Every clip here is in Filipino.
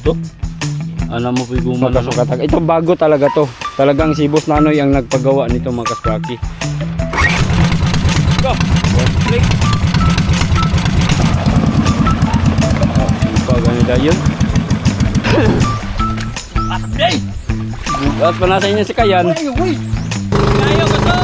to. Ano mo piguman Mga kasukatag. Ito bago talaga to. Talagang si Boss Nanoy ang nagpagawa nito mga kaspraki. Go! Click! Ganito yun. At pa nasa inyo si Kayan. Kayo ko to!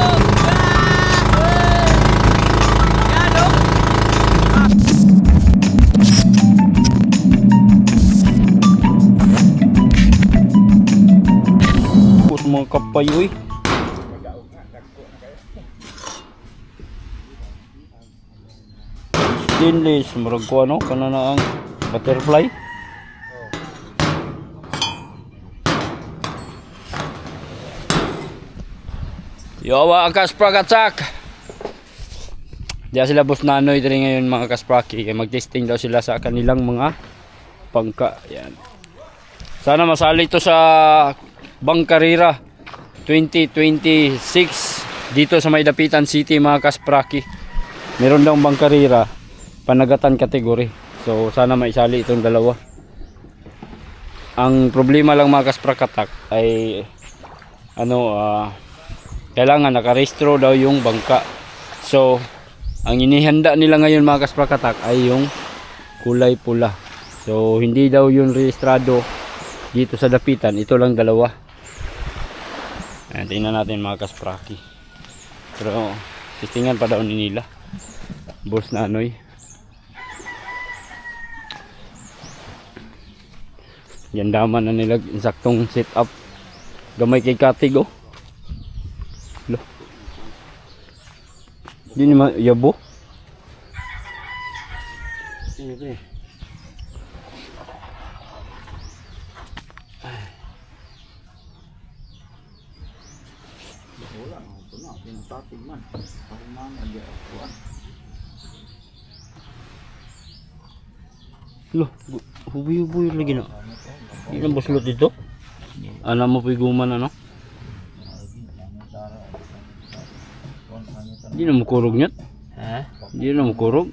Mga kapayoy. Stainless, marag ko ano, kanana ang butterfly. Yawa ang kasprakatak. Diyan sila Boss Nanoy din ngayon mga kaspraki. Mag-testing daw sila sa kanilang mga pangka. Yan. Sana masali ito sa Bangkarira 2026 dito sa Maydapitan City mga kaspraki. Meron daw Bangkarira panagatan kategory. So sana maisali itong dalawa. Ang problema lang mga kasprakatak ay kailangan nakarehistro daw yung bangka. So ang inihanda nila ngayon mga kasprakatak ay yung kulay pula. So hindi daw yun rehistrado dito sa dapitan. Ito lang dalawa. Ayan, tingnan natin mga kaspraki. Pero testingan pa daw nila Boss Nanoy. Yan daman na nila insaktong setup. Gamay kay Katig oh. Di naman yabo. Sige. Loh, hubi-hubi lagi na. Di na buslot dito. Ano mo piguman ano? Di na mukurog nyat. Ha? Di na mukurog.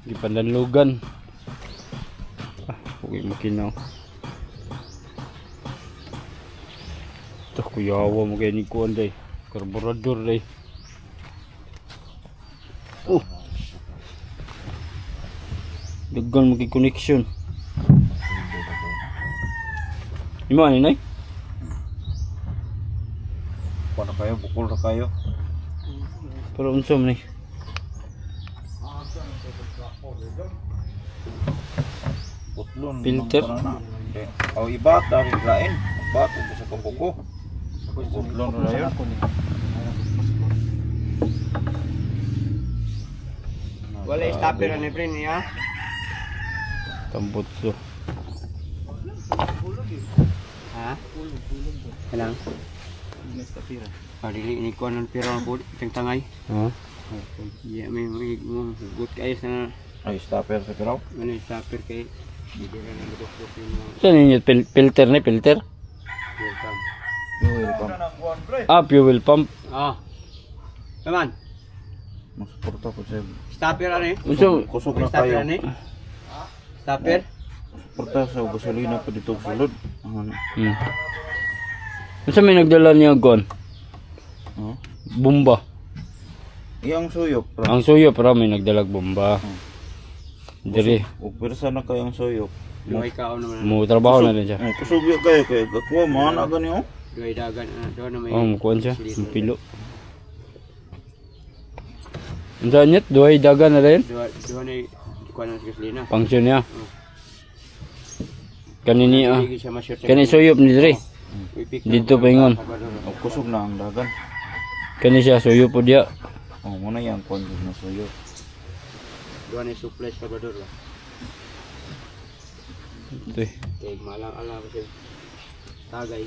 Di pandanlugan. Huwag makinaw. Ito kuyawa mo kayo ni Kuan day. Karburador day. Oh. Dagan maging connection. Imo ani nay? Kuha na kayo, bukol na kayo. Pero unsa man ni? Putlon. Filter? O ibat, dari lain. Ibat, ito sa kambuko. Putlon na yun. Wala stopper ni friend niya. Tambutso. Ha? Kanang? Dili ini ko anong pira po tangtangay. Ha? Ya may good kayo sa Ay, stopper sa piraw. ano stopper kay dili ra nang dukdok yung Saan ninyo filter ni filter? welcome. Ah, fuel pump. Ah. Kaman, Masuporta ko siya. stopper ani? Unsa Kusog na Stopper kayo. ani? Stopper? Suporta sa gasolina pa dito sa sulod. Unsa may nagdala niya gon? Oh. Bomba. Iyang suyok. Ang suyo para may nagdalag bomba. Diri Ug persa na kayang suyok. Duhay kaon naman. mo trabaho na din siya. Kusog ya kayo kay gakuha mana gani oh. Duhay dagan doon na may. Oh, mukuan siya. Pilo. Unsa nyet duhay dagan na rin? Duhay na kuan ang gasolina. Function niya. Kanini Hindi siya ma-short. Kani suyop ni diri. Dito pa ingon. Ug kusog na ang dagan. Kani siya suyop po dia. Oh, muna yang kuan na suyok. Duhay na supply sa Salvador lah. Ito. Kay malang ala kasi tagay.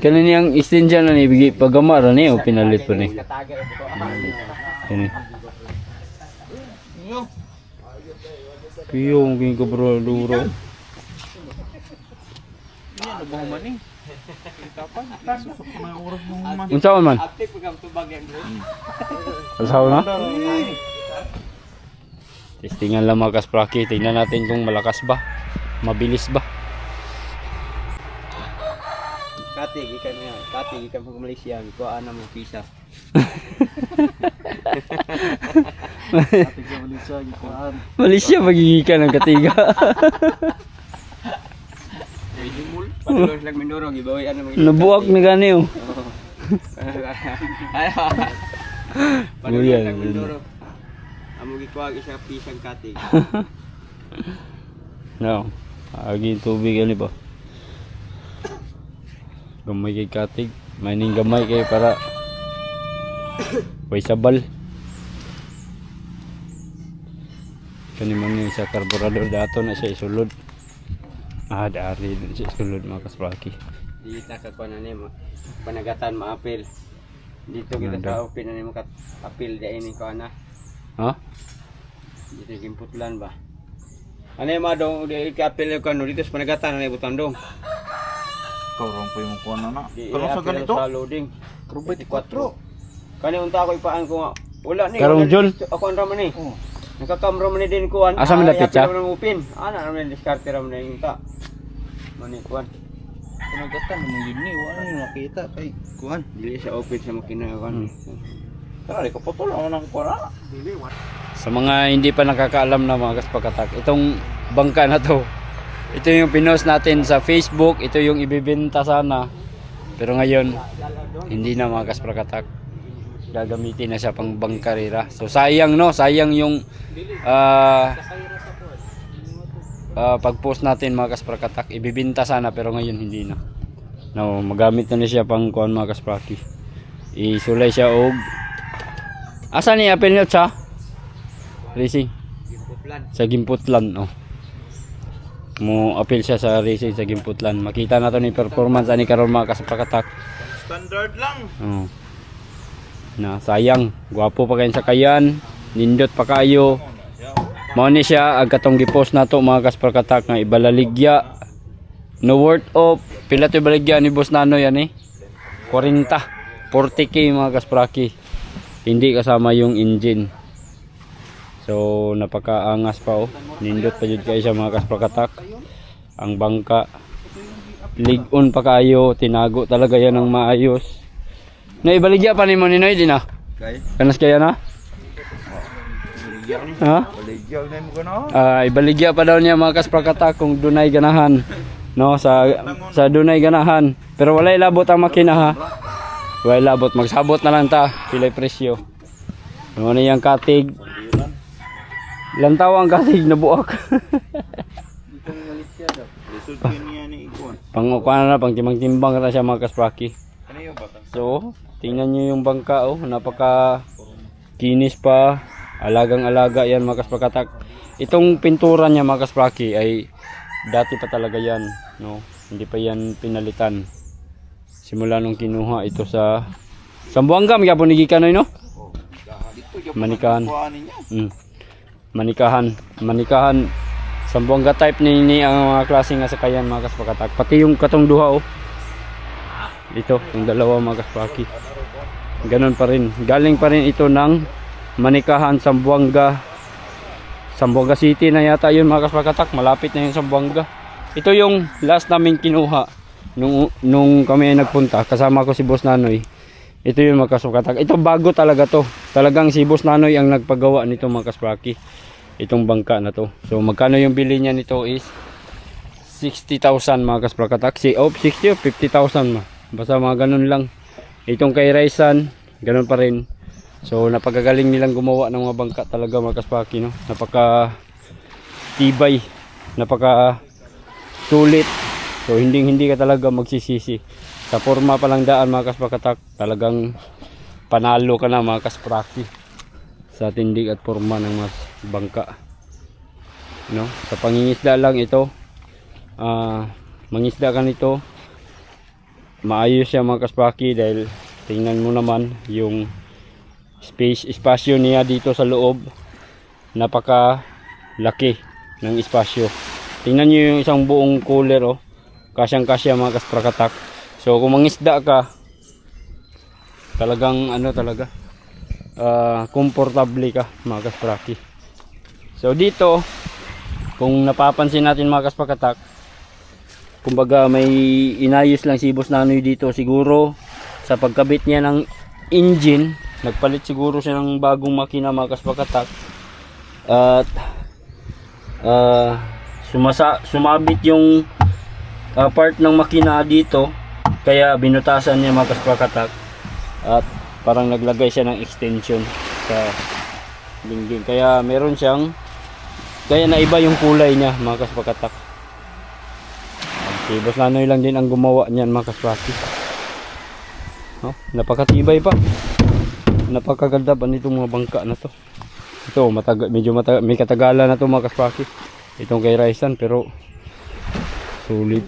Kanini ang extension na ni bigi pagama ra ni o pinalit pa ni. Tagay ito. Kani. Piyong king ko bro duro. Yan nabaw man eh. Kapan? Susok na yung oras mo man. Unsa man? Aktif pag tubag yan bro. Asaw na? Testingan lang mga kaspraki. Tingnan natin kung malakas ba. Mabilis ba. Katig, ikan nga. Katig, ikan pag Malaysia. Kuhaan na mo pisa. Katig sa Malaysia, kuhaan. Malaysia magigikan ng katiga. Padulong silang Mindoro, gibawi ano mga Nabuak na gani oh. Padulong Buyan, silang buyan. Mindoro. Amo gikuwag isa pisang katig. No. Agi tubig ani ba. Gamay kay katig. Mining gamay kay para way sabal. Kani man ni sa karburador dato na siya isulod. Dari din siya isulod mga kaspraki. Dito sa kuan ani mo. Panagatan maapil. Dito kita Nanda. sa opin ani mo kat apil di ini ko ana. Ha? Dito gimputlan ba. Ano yung mga dong di kapil ko ano dito sa panagatan ani butang dong. Kaurang po yung kuha na na. Di Kalau sa apil ganito? sa loading. 24. Kani unta ako ipaan ko nga. Wala ni. Karong wala John? ni- Ako ang raman ni. Nakakamro man ni din kuan. Asa man dapit siya? Ng upin. Ana naman diskarte ra man yung ta. Mani kuan. Pinagatan mo yun ni. Wala yung nakita. Ay, kuhan. Dili sa open sa makina kuan. Tara, kapatol ako ng kuha na. Sa mga hindi pa nakakaalam na mga kaspakatak, itong bangka na to, ito yung pinost natin sa Facebook, ito yung ibibenta sana. Pero ngayon, hindi na mga kaspakatak. Gagamitin na siya pang bangkarera. So sayang no, sayang yung pag-post natin mga kaspakatak. Ibibenta sana pero ngayon hindi na. No, magamit na siya pang kuan mga kaspraki. Isulay siya og asa ni apel niyo sa racing sa Gimputlan oh. Mo apel siya sa racing sa Gimputlan. Makita na to ni performance ani karon mga kasprakatak. Standard lang. Oh. Na sayang, gwapo pa kayo sa kayan, nindot pa kayo. Mao ni siya ang katong gi-post nato mga kasparkatak nga ibalaligya. No worth of pila to ibaligya ni Boss Nanoy yan 40k mga kaspraki. Hindi kasama yung engine. So napakaangas pa oh. Nindot pa jud kayo sa mga kasparkatak. Ang bangka lig-on pa kayo, tinago talaga yan ng maayos. Naibaligya pa ni mo ni Noy din ah. Kay? Kanas kaya na? Baligya ni. Ha? Baligya na mo gana. Ibaligya pa daw niya mga kasprakatak kung dunay ganahan. No, sa dunay ganahan. Pero walay labot ang makina ha. Walay labot, magsabot na lang ta, pilay presyo. Ano na yung katig? Lantaw ang katig na buak. Lisod ka niya ni ikuan. Pangukuha na pang timang-timbang na siya mga kaspraki. Ano yung batang? So, tingnan nyo yung bangka oh, napaka kinis pa, alagang-alaga yan mga kasprakatak. Itong pintura niya mga kaspraki ay dati pa talaga yan, no? Hindi pa yan pinalitan. Simula nung kinuha ito sa Sambuanga, may kapon ni Gikanoy no? Manikahan. Manikahan. Sambuanga type ni ang mga klase nga sakayan mga kasprakatak. Pati yung katong duha oh. Ito, yung dalawa mga kaspraki. Ganon pa rin. Galing pa rin ito ng Manikahan, Sambuanga. Sambuanga City na yata yun mga kasprakatak. Malapit na yung Sambuanga. Ito yung last namin kinuha nung kami ay nagpunta. Kasama ko si Boss Nanoy. Ito yung mga kasprakatak. Ito bago talaga to. Talagang si Boss Nanoy ang nagpagawa nito mga kaspraki. Itong bangka na to. So magkano yung bili niya nito is 60,000 mga kasprakatak. 60 o 50,000 basta mga ganun lang. Itong kay Raisan, ganun pa rin. So napagagaling nilang gumawa ng mga bangka talaga mga kaspaki, no? Napaka tibay, napaka sulit. So hindi ka talaga magsisisi. Sa forma pa lang daan mga kaspakatak, talagang panalo ka na mga kaspraki sa tindig at forma ng mas bangka, no? Sa pangingisda lang ito, mangisda ka nito, maayos siya mga kaspraki dahil tingnan mo naman yung espasyo niya dito sa loob, napaka laki, ng espasyo. Tingnan nyo yung isang buong cooler, oh. Kasyang-kasya mga kasprakatak. So kung mangisda ka, talagang ano talaga, komportable ka mga kaspraki. So dito, kung napapansin natin mga kasprakatak, kumbaga may inayos lang si Boss Nanoy dito. Siguro sa pagkabit niya ng engine, nagpalit siguro siya ng bagong makina mga kasprakatak. At sumabit yung part ng makina dito, kaya binutasan niya mga kasprakatak at parang naglagay siya ng extension sa dingding, kaya meron siyang, kaya naiba yung kulay niya mga kasprakatak. Si Boss Nanoy lang din ang gumawa niyan mga kasprakatak. Napakatibay pa, napakaganda pa nitong mga bangka na to. Ito may katagalan na to mga kaspraki, itong kay Raisan, pero sulit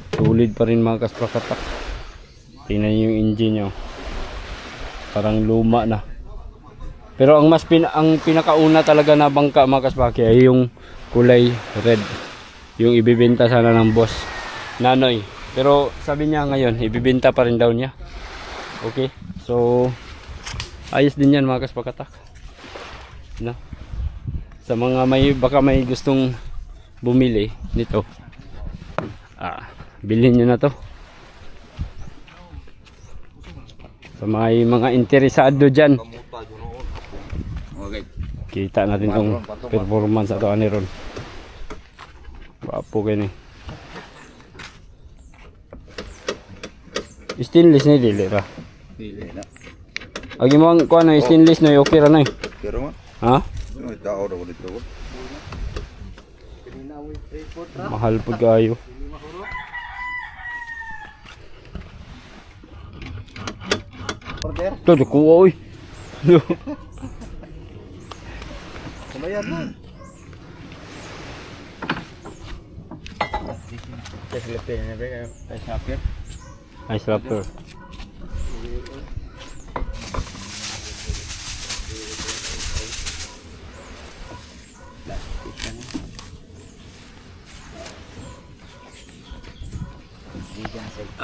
pa rin mga kasprakatak. Tingnan nyo yung engine nyo, parang luma na. Pero ang ang pinakauna talaga na bangka mga kaspraki ay yung kulay red, yung ibibenta sana ng Boss Nanoy. Pero sabi niya ngayon ibibenta pa rin daw niya. Okay, so ayos din yan mga kasprakatak, no? Sa mga baka may gustong bumili nito, bilhin nyo na to. Sa mga interesado dyan, Okay. kita natin tong performance ato ani ron. Wapo kini. Stainless ni dili ra. Dili na. Agi mo ang kuan na stainless na okay ra na. Pero man, Ha? may tao daw dito. Mahal pud kayo. Order. Todo ko oy. Kumayan mo. Kasi lepin na ba kayo? Ay snapper. Ice wrapper.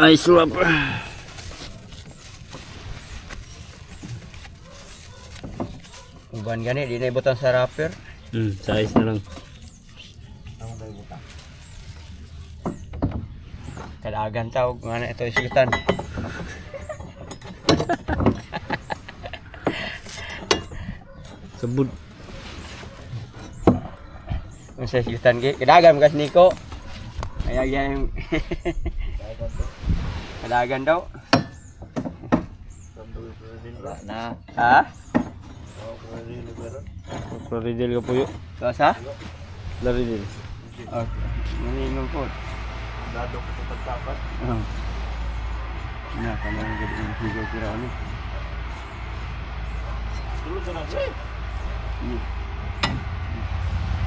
Ice wrapper. Uban gani di na ibutan sa wrapper. Size na lang. Kadagan tawag nga na ito isutan. Sabud. Kung sa isutan kadagan kas Niko. Kaya yung kadagan daw. Na. Ha? Plaridel ka po yun. Sa? Plaridel. Oh, maninom po. Dado ko sa pagtapat. Na, kanang gud ang higo kira ni. Tulog na siya.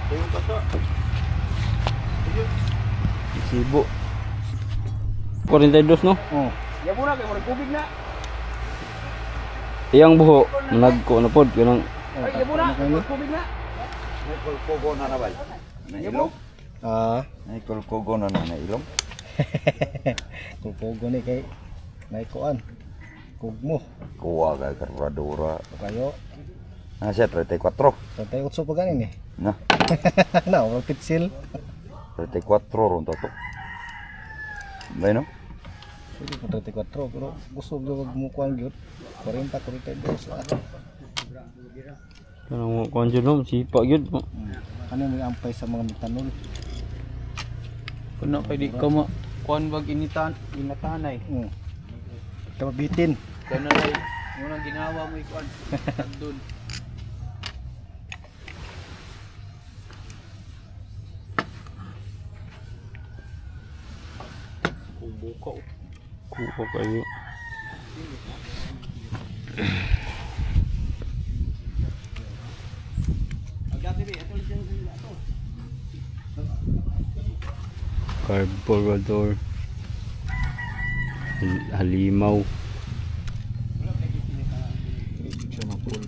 Tayo pa to. Sibo. 42 no? Oh. Ya muna kay mo kubig na. Iyang buho, nagko na pod kanang Ay, ya muna, kubig na. May kulkugo na ba? Na ilong? May kulkugo na ilong. Kulkugo ni kay naikuan. Kugmo. Kuha kay karburadora. Kayo. Ah, siya 34. Tatay utso pa ganin eh. Na, Na, wala pitsil. 34 ron to. Bay no? Sige ko 34 pero gusto ko magmukuan gyud. 40 42 ah. kanang konjunom sipa gyud mo. Ano mo ampay sa mga metanol. Kuno kay di ka ma kuan bag inatanay. Tabitin. Kana lay muna ginawa mo ikuan. Tagdon. Kuha kayo. Carburetor. Halimaw. Siya mapul.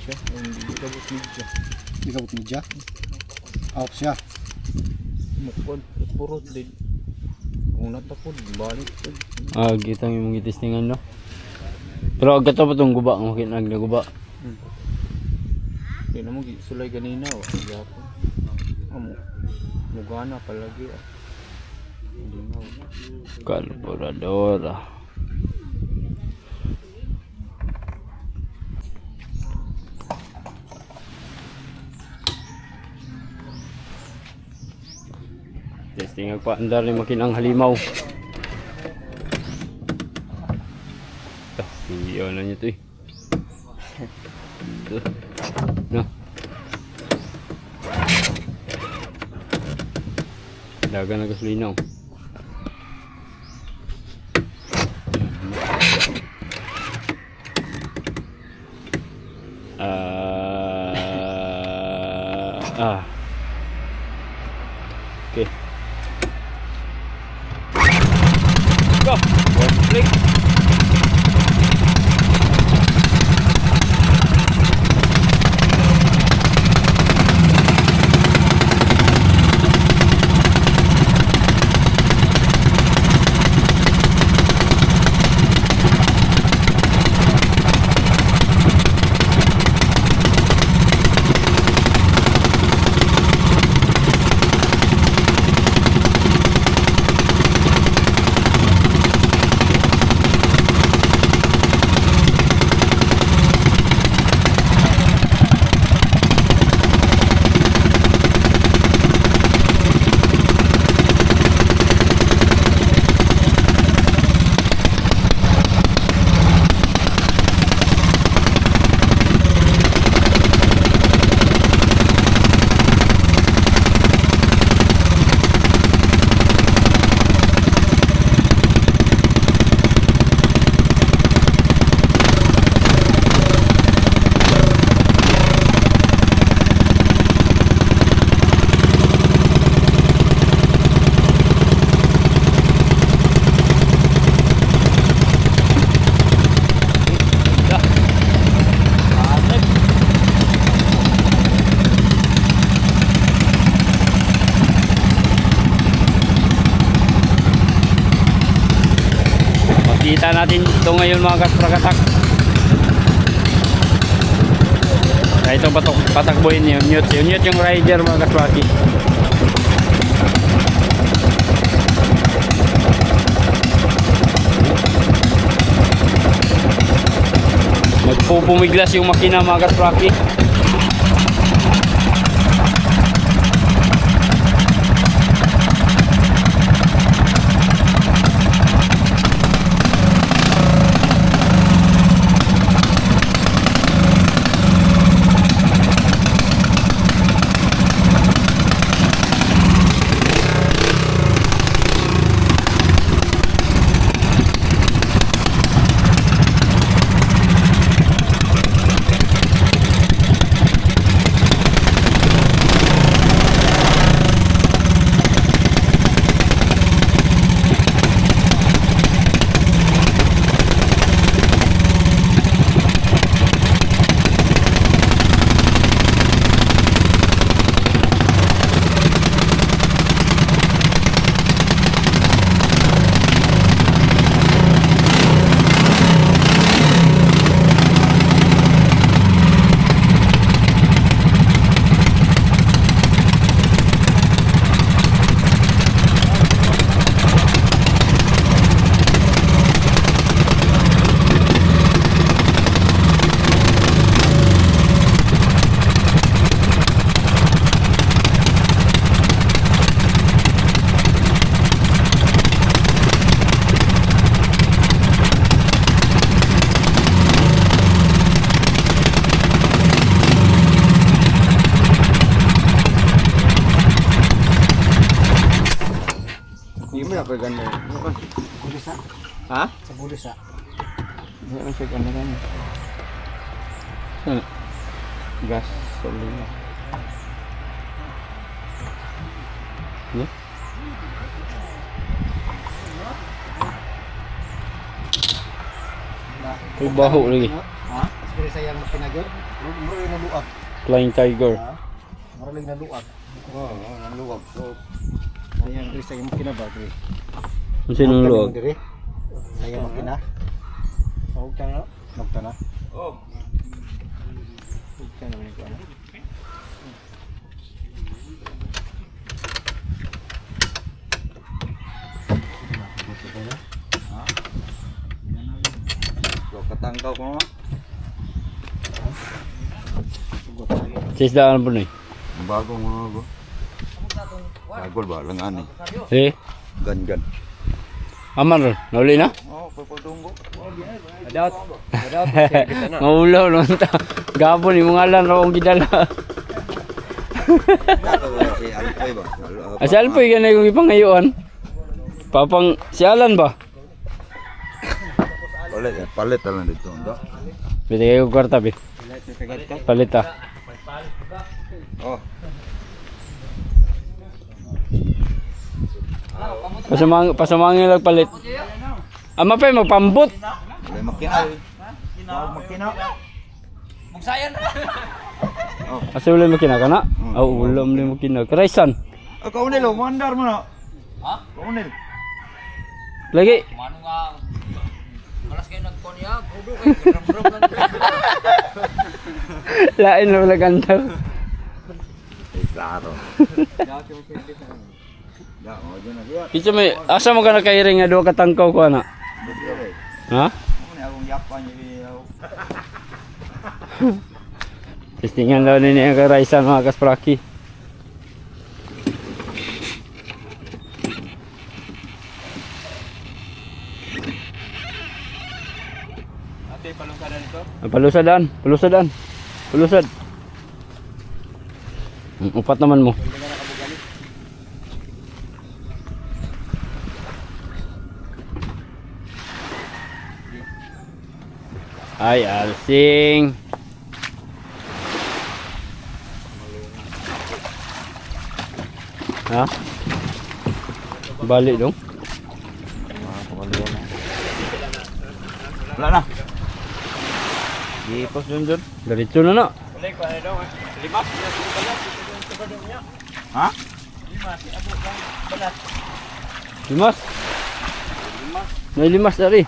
Siya hindi ka bus media. Di ka media. Out siya. Mukod, purot din. Kung natapod, balik po. Kita yung mga testingan no. Pero agad pa itong guba, makinag na guba. Hindi na mo sulay ganina. Yapon. Mugana palagi. Hindi na. Carburadora. Testing agpaandar ni makinang halimaw. Iyo na niyo to eh. Ito. No. Dagan na gasolina. Okay. Go. One click. Kita natin ito ngayon mga kasprakatak. Kaya ito patakbuhin yung mute. Yung mute yung rider mga kaspraki. Nagpupumiglas yung makina mga kaspraki. Apa ganda? Bulisa. Ha? Sa bulisa. Hindi naman siya ganda ganda. Gas, solina. Ya? May baho lagi. Ha? Sa bulisa yang pinagod. Muro na luag. Flying Tiger. Maralig na luwag. Oo, ang luwag. So, Ayan, diri sa imong kinaba, diri. Ang sinong luwag? Diri. Sa imong kina. Huwag na. Nagta na. oh. Huwag ka naman ito. So, katangkaw ko naman. Sa isdaan po na eh. Bagong mga go. Bagol ba? Langan eh. Eh, Gan-gan. aman ron. Nauli na? Oo, pagpagdunggo. Madawat. Madawat. Kita na. Maulaw naman ta. Gabon, yung mga lan rawang gidala. Si Alpoy ba? Si Alpoy ka na yung ipangayuan. Papang si Alan ba? Palit na lang dito. Pwede kayo kwarta, be. Palit ah. Oh. Pasamangin lang palit. Ama pa magpambot. Wala makina. Makina. Asa ulit makina ka na? Ulam ulit makina. Karaisan. Kaunil, mandar mo na. Ha? Kaunil. Lagi. Mano nga, malas kayo nagkon ya, kudo kayo, gram-gram lang. Lain na wala gantaw. Klaro. Ya, oh, dyan na siya. Kita may, asa mo ka nakairing nga doon katangkaw ko na? Ha? Ano akong yapan niya. Testingan daw nini ang karaisan mga kaspraki. Ate, palungkadan ito. Palusadan, palusadan. Palusad. Upat naman mo. Ay, alsing. Ha? Balik dong. Wala na. Gipos dun dun. Diretso na na. Balik pa na daw. Limas. Ha? Limas. May limas dari.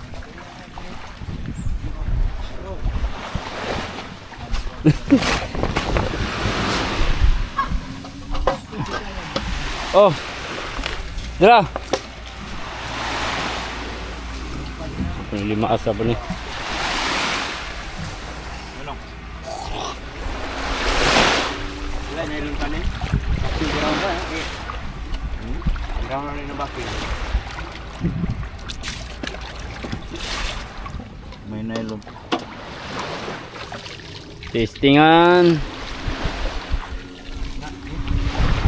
Oh. Dira. Lima asa pa ni. Wala na ilong kanin. Siguraw na. Hanggang na rin na baki. May nylon. Testingan.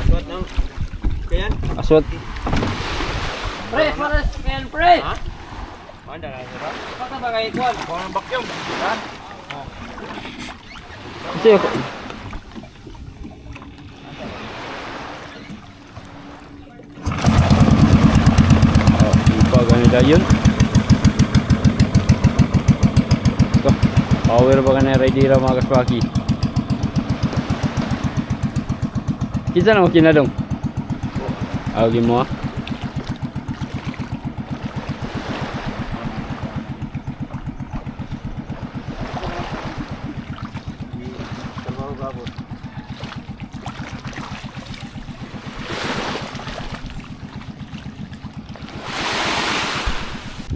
Suot ng kayan. Aswat. Pre, kayan pre! Ha? Manda na ito. Pata ba kayo kuwan? Kuha ng bakyong. Kasi ako. Ipa ganito yun. Ito. Power ba ka na rider mga kaspaki? Kita na makinadong. Awagin mo ah.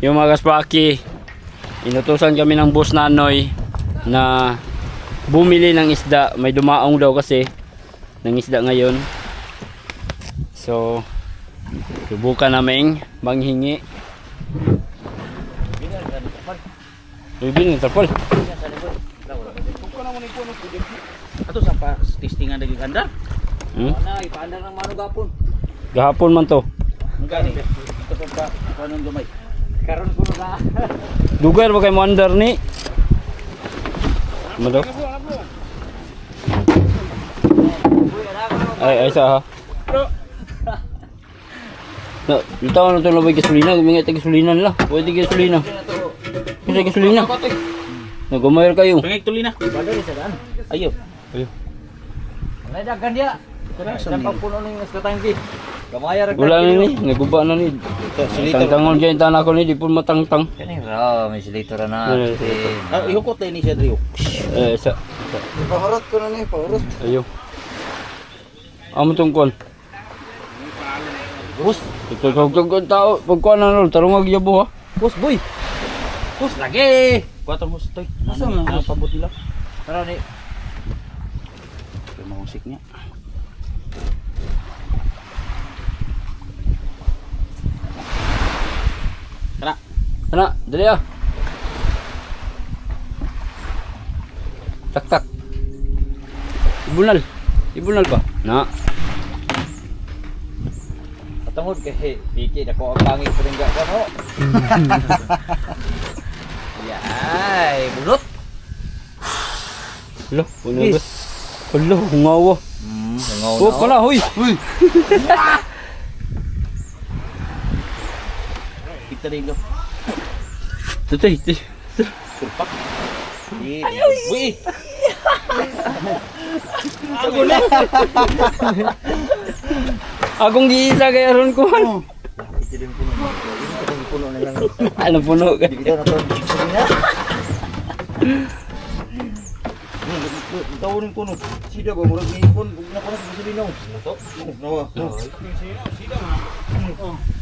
Yung mga kaspaki, inutusan kami ng boss Nanoy na bumili ng isda. May dumaong daw kasi ng isda ngayon. So, subukan namin manghingi. Bibili ng tarpal. Ato sa pa testingan dagi ganda. Hmm? Na ipaandar ng mano gapon. Gahapon man to. Gani. Ito pa kanang gamay. Karon ko na. Dugar ba kay mo under ni? Ano daw? Ay sa ha. No, itaw na to labay gasolina, gumingat ang gasolina nila. Pwede gasolina. Kasi gasolina. Nag-umayar kayo. Pangig tuli na. Bado ni sa daan. Ayo. Ayo. Nadagan dia. Sampai puno ning katangki. Gamaya ra. Wala na ni, naguba na ni. Tangtangon dyan tanah ko ni, di po matangtang. Kani ra, may silito ra na. Ihukot na ini siya Drio. Sa. Pahurot ko na ni, pahurot. Ayo. Amo tungkol. Bus, Ito kag tao, pagkuan na ron, tarong yabo ha. bus boy. Bus lagi. Kuwatang hustoy. Asa man ang pabot nila? Tara ni. Ito mahusik niya. Kana, dali ah. Tak tak. Ibunal ba? Na. Patungod kay Piki na ko ang pangit pa rin ka no. Yay, bunot. Lo, puno ba? Lo, hungawa. Hangaw Oh, pala, hoy. Hoy. Kita rin ko. Tutay. Uy! Akong giisa kay aron ko. Puno na lang. Ano puno ka? Kita na to. Tawunin ko no. Sida ba murag ni ipon, bug na ko sa gasolina. To. Nawa.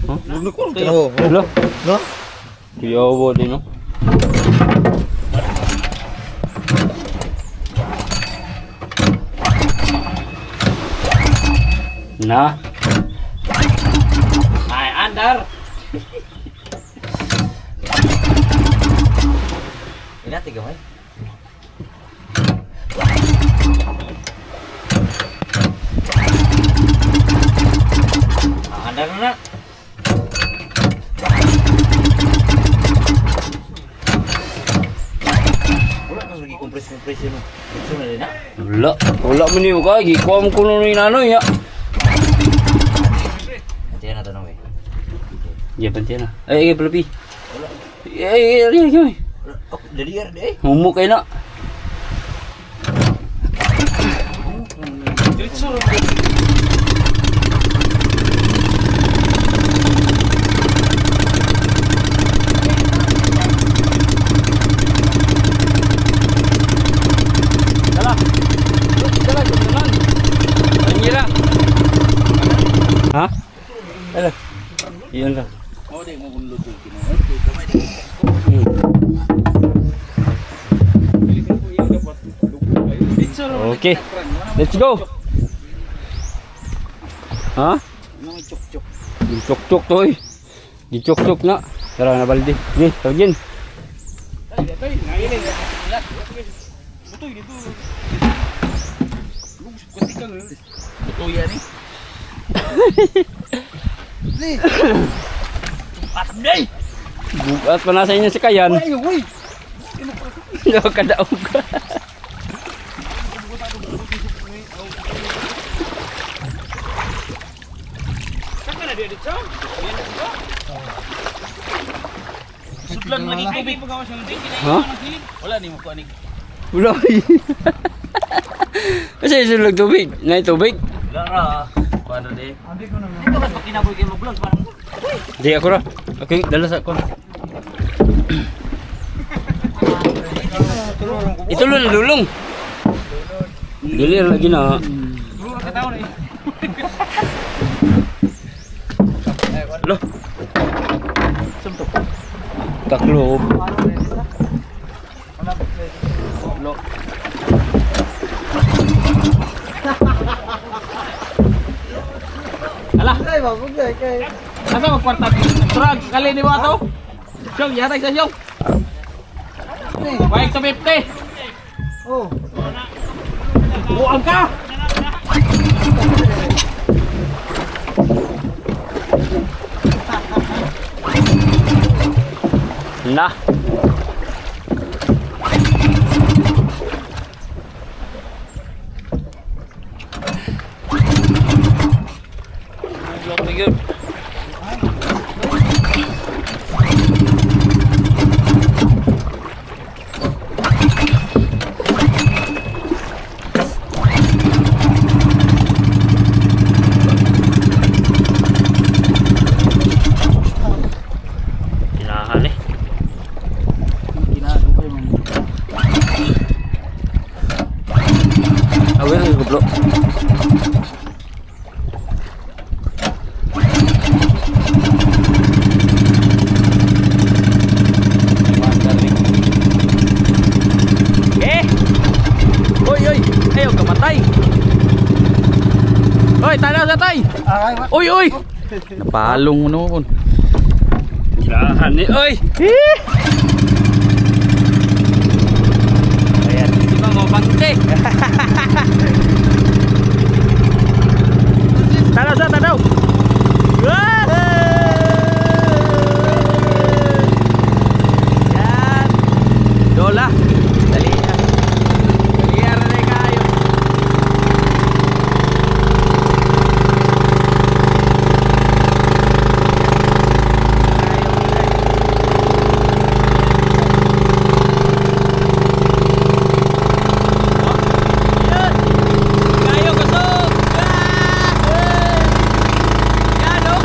Bug na ko. Hello. No? Kuyawa din no. Na. Ay, andar. Inati gamay. Andar na. Wala ka lagi kompres no. Ito na din ha. Wala man niyo ka, gikuha mo kuno ni nanoy ya. Tiyan na tanong eh. Ya pantiyan na. Ay, palapi. Ay, Dari yar deh. humuk kay na. Ha? Ala. Iyon lang. Okay. Let's go. Ha? Gicok-cok to eh. Gicok-cok na. Tara na balde. Ni, tawagin. Bukat pa nasa inyo si Kayan. Hindi ka daog. Sudlan lagi tubig. Ha? Wala ni mo ko ani. Wala. Kasi sulog tubig. Nay tubig. Lara. Paano di? Ito mas pakinaboy kay mo vlog parang. Di ako ra. Okay, dala sa kon. Ito lo na dulong. Dilir lagi na. Lo. Taklob. Lo. Alah. Asa mo kwarta? Turag kali ni mo ato. Syong yatay sa syong. Baik sa 50. Oh. Buang ka. Nah. Uy, uy! Napalong mo noon. Dahan ni, uy! Ayan, di ba mo bante? Tanaw sa, tanaw! Yan! Dola! Dali yan! Dali yan na kayo! Kayo kusog! Yan o!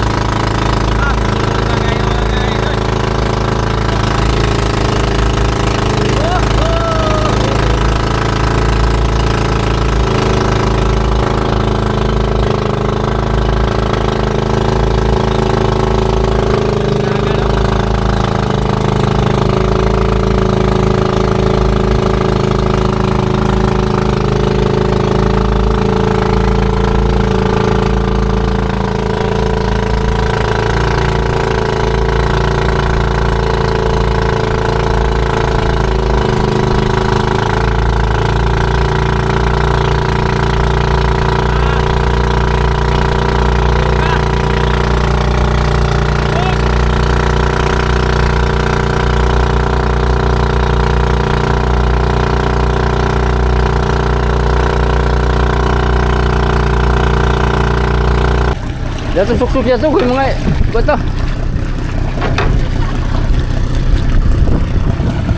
Dito suksuk ya tuh mga beto.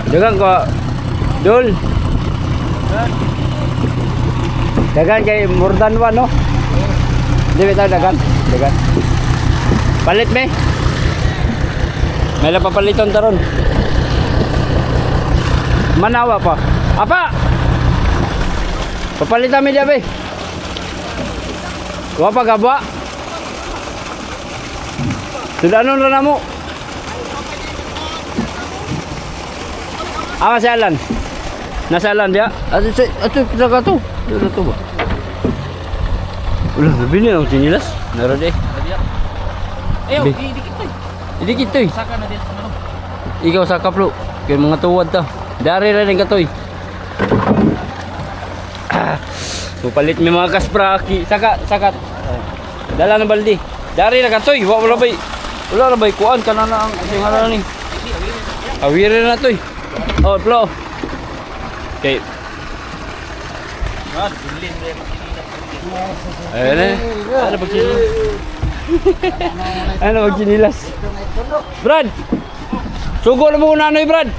Dagan ko dul. Dagan kay more than one no. Di bitaw dagan. Dagan. Palit me. May la papaliton taron. Manawa pa. Apa? Papalitan mi dia be. Wa pa gaba. Sudah nun na mo. Mas Alan. Nasa Alan dia. Ato kita ka to. Dito to ba? Ulah, nabili ang sinilas. Naro de. Ayo, dikit to. Dikit to. Saka na din ano. Ikaw sakap lo. Kay mga tuwad ta. Dari ra ning katoy. Palit mi mga kaspraki. Sakat. Dala na baldi. Dari ra katoy. Wala na bay kuan kanana ang singalan ni. Awirin na to eh. Oh, plo. Okay. Ayan eh. Ano pagkinilas? Ano pagkinilas? Brad! Sugo na mo nanoy, Brad!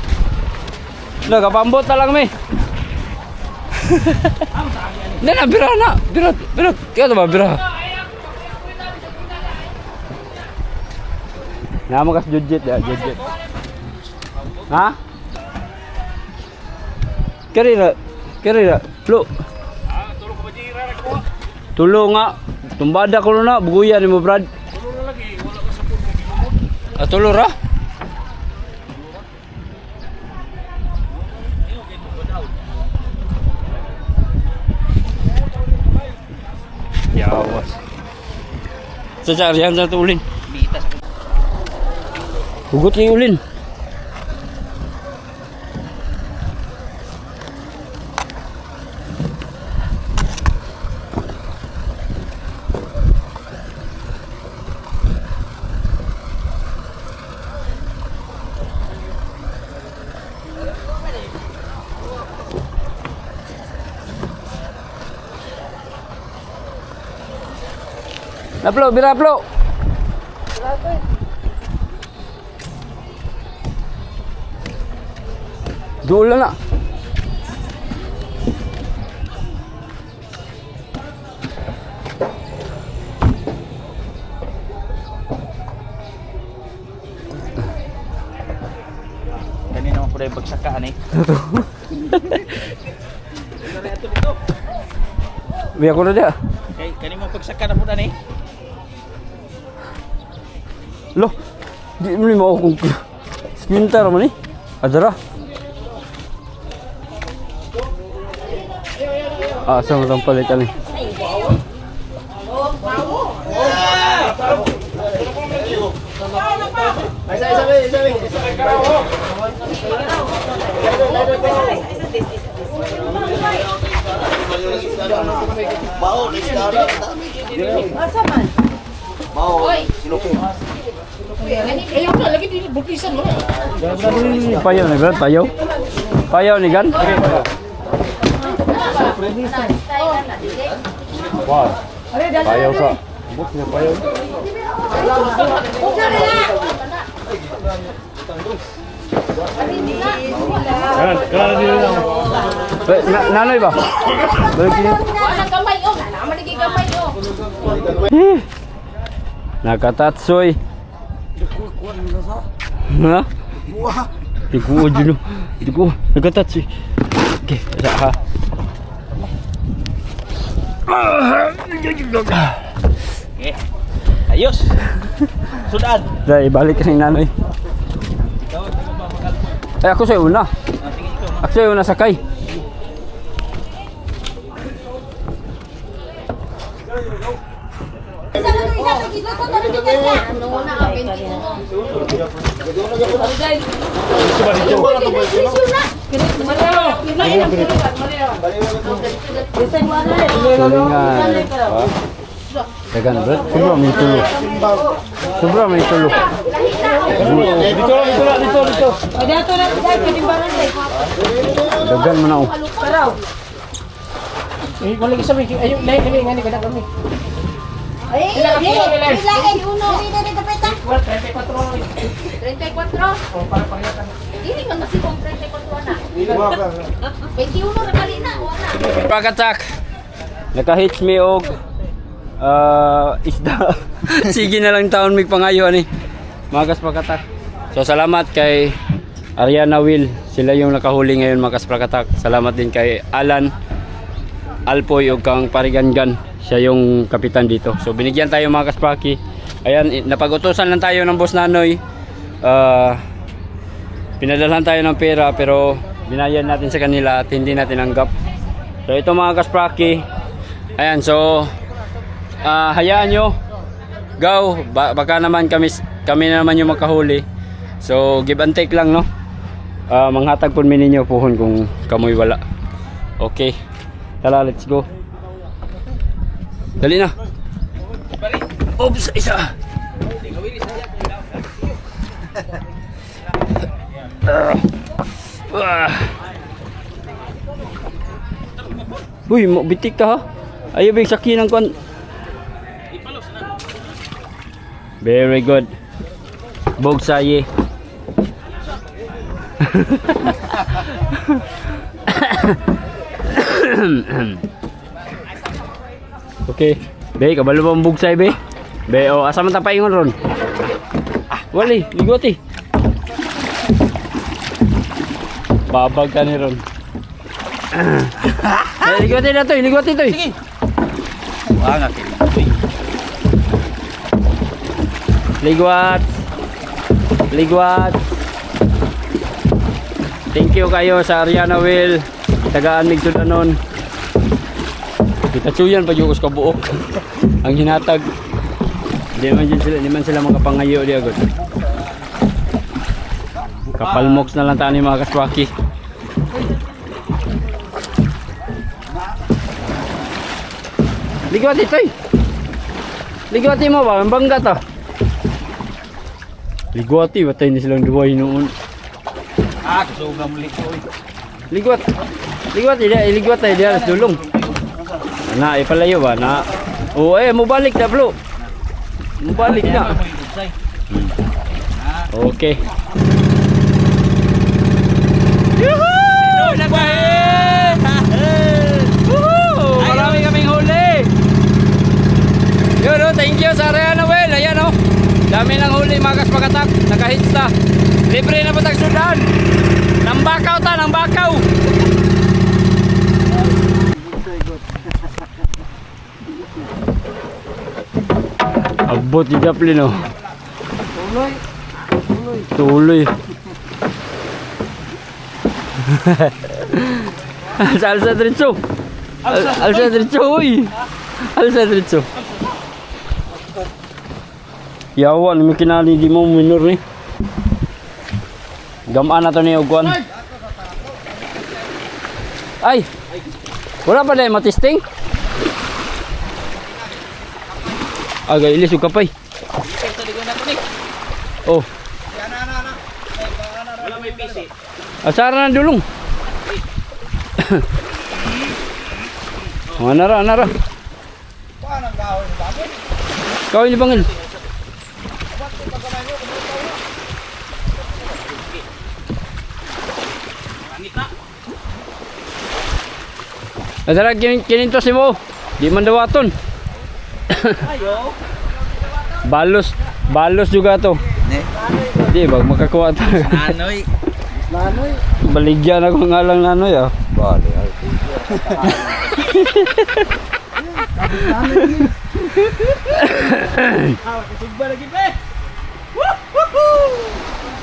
Nagapambot na lang, me. Na, bira na. Bira. Kaya ba, bira? Namakas judget ya, judget. Ha? Kira, Flo. Tulo nga. Tumbada ko na, buguyan mo, Brad. Tulo lagi, wala ka sa puno. Tulo ra? Yawas. Sasarihan sa tulin. Hugot kayo ulin. Naplo, bira plo. Doon na. Kanina naman pala yung bagsakaan eh. Biar ko na dia. Okay, kanina mo pagsaka na po na eh. Loh, di mo mau kung sebentar man ni. Adara. Sama palitan ni. Asa man? Ayaw na, lagi din bukisan mo. Payaw ni Gan, payaw. Payaw ni Gan. Wow. Payaw ka. Buk na payaw. Kanan din lang. Nanoy ba? Balik din. Wala kamay oh. Naman lagi kamay oh. Nakatatsoy. Ha? Di ko dino. Di ko nakatatsoy. Okay, ha. Ayos. Sudan. Dai balik ni Nanoy. Ako sa una. Ako sa una sakay. Dagan berat. Sobra may tulo. Sobra may tulo. Dito. Dagan mo na oh. Wala isa may ayaw lain kami ngani kada kami. Ay, ilain uno. Dili tapeta. 34. 34. Oh, para pangatan. Dili man kasi kung 34 na. 21 na kali na, wala. Pagkatsak. Naka-hits me og isda. Sige na lang taon mig pangayo ani. Magas pagkatak. So salamat kay Ariana Will. Sila yung nakahuli ngayon Magas pagkatak. Salamat din kay Alan Alpoy og kang Parigangan. Siya yung kapitan dito. So binigyan tayo mga kaspraki. Ayan, napag-utusan lang tayo ng Boss Nanoy. Pinadalhan tayo ng pera pero binayan natin sa kanila at hindi natin anggap. So ito mga kaspraki. Ayan, so hayaan nyo. Go, baka naman kami naman yung makahuli. So give and take lang no. Manghatag po ninyo puhon kung kamoy wala. Okay. Tara, let's go. Dali na. Oops, isa. Uy, bitik ka ha. Ayaw big sakinan kon. Very good. Bog saye. Okay. Be, kabalo ba ang bugsay be? Be, o asa man ta paingon ron? Wali, ligoti. Babag ka ni ron. Ligoti na to, ligoti to. Sige. Wala kay. Ligwat. Ligwat. Thank you kayo sa Ariana Will. Tagaan mig sudanon. Kita chuyan pa yung kabuok. Ang hinatag. Di man sila makapangayo di agad. Kapalmoks na lang tani mga kaswaki. Ligwati toy. Ligwati mo ba? Ang bangga to. Ligwati, batay ni silang duway noon. Sobrang muli ko. Ligwat. Ligwat tayo diyan sa dulong. Na ipalayo ba na? Oh mo balik na bro. Mo balik na. Okay. Yuhuu! Nagwahit! Woohoo! Marami kaming huli. Yun, thank you sa Ariana Will. Ayan o. Dami ng huli Magas pagkatak. Naka-hits na. Libre na patag sudan. Nang bakaw ta, nang bakaw. Abot di Japlin oh. Tuloy. Alsa diretso. Alsa diretso uy. Alsa diretso. Yawa, namin kinali di mo minor ni. Gamaan na to ni Ugwan. Ay! Wala pa dahil matisting? Agay, ilis yung kapay. Oh. Wala may PC. Asara na dulong. Oh, anara, anara. Kawin ni Bangil. Asara, kinintos ni mo. Di man dawaton. Ayo. Balos juga to. Di ba makakuha ta. Nanoy. Baligyan ako ng alang nanoy ah. Bali. Sugba lagi pe.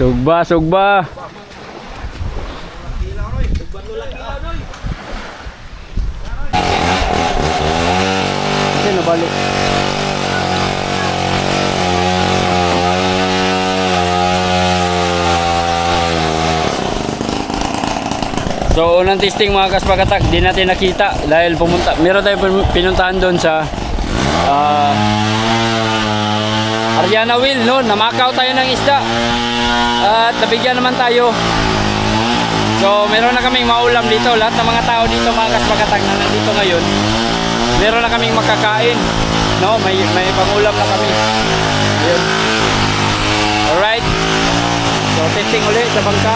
Sugba, sugba. Kasi nabalik. So unang testing mga kaspakatak, di natin nakita dahil meron tayong pinuntahan doon sa Ariana Will, no? Namakaw tayo ng isda at nabigyan naman tayo. So meron na kaming maulam dito. Lahat ng mga tao dito mga kaspakatak na nandito ngayon, meron na kaming makakain, no? May pangulam na kami. Ayun. Alright, so testing ulit sa bangka.